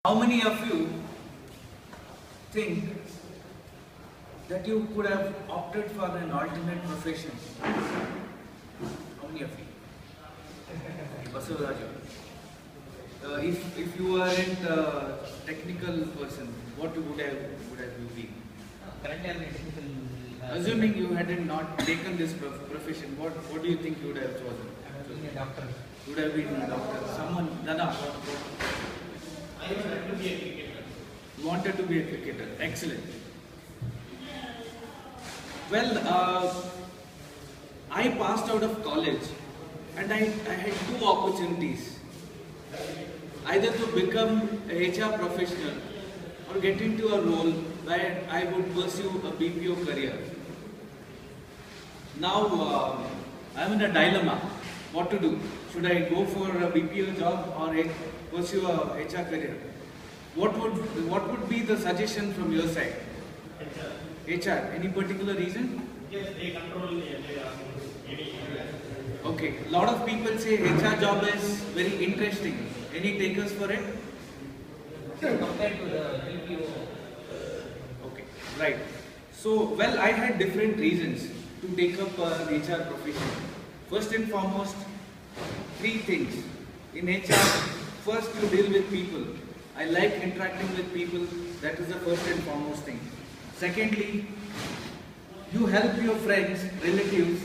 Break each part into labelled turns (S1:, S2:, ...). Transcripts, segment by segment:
S1: How many of you think that you could have opted for an alternate profession? How many of you? Basavaraju. If you weren't a technical person, what would have you been?
S2: Currently, I'm a technical.
S1: Assuming you hadn't not taken this profession, what do you think you would have chosen?
S2: I'm being a doctor.
S1: You would have been a doctor. Someone, Dada.
S3: I wanted to be a cricketer.
S1: You wanted to be a cricketer. Excellent. Well, I passed out of college and I had two opportunities. Either to become a HR professional or get into a role where I would pursue a BPO career. Now, I'm in a dilemma. What to do? Should I go for a BPO job or pursue a HR career? What would be the suggestion from your side? HR. Any particular reason?
S3: Yes, they control any.
S1: Okay. A lot of people say HR job is very interesting. Any takers for it?
S2: Compared to the BPO.
S1: Okay. Right. So, well, I had different reasons to take up an HR profession. First and foremost, three things. In HR, first you deal with people. I like interacting with people. That is the first and foremost thing. Secondly, you help your friends, relatives,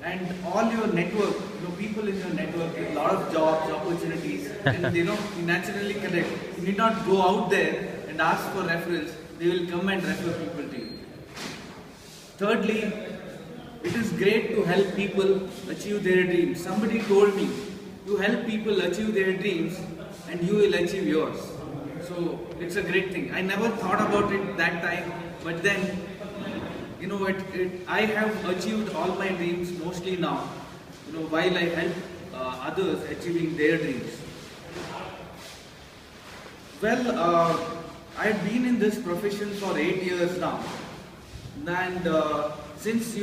S1: and all your network, people in your network, a lot of jobs, opportunities, and you naturally connect. You need not go out there and ask for referrals. They will come and refer people to you. Thirdly, it is great to help people achieve their dreams. Somebody told me, you help people achieve their dreams and you will achieve yours. So it's a great thing. I never thought about it that time, but then, I have achieved all my dreams mostly now, while I help others achieving their dreams. Well, I've been in this profession for 8 years now, and since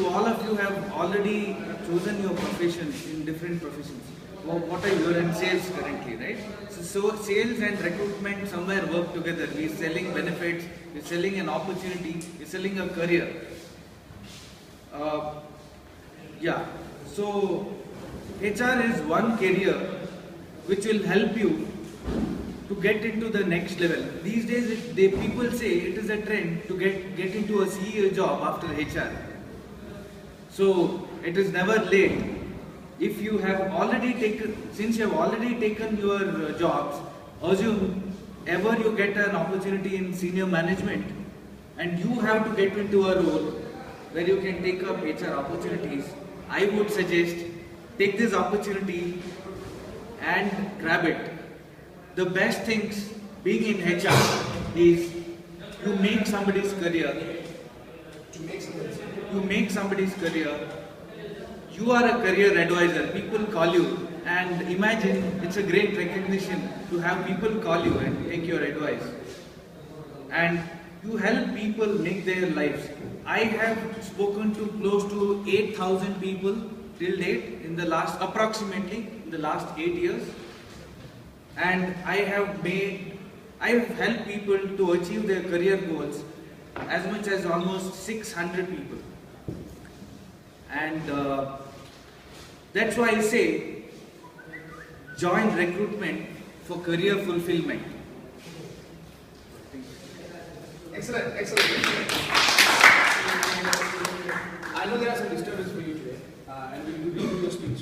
S1: all of you have already chosen your profession in different professions. Well, what are you in sales currently, right? So sales and recruitment somewhere work together. We're selling benefits, we're selling an opportunity, we're selling a career. So HR is one career which will help you to get into the next level. These days, people say it is a trend to get into a CEO job after HR. So it is never late. If you have already taken your jobs, assume ever you get an opportunity in senior management and you have to get into a role where you can take up HR opportunities, I would suggest take this opportunity and grab it. The best things being in HR is you make somebody's career. You are a career advisor. People call you, and imagine it's a great recognition to have people call you and take your advice. And you help people make their lives. I have spoken to close to 8,000 people till date approximately in the last 8 years. And I have helped people to achieve their career goals as much as almost 600 people. And that's why I say join recruitment for career fulfillment.
S4: Excellent. I know there are some disturbance for you today, and we will do your speech.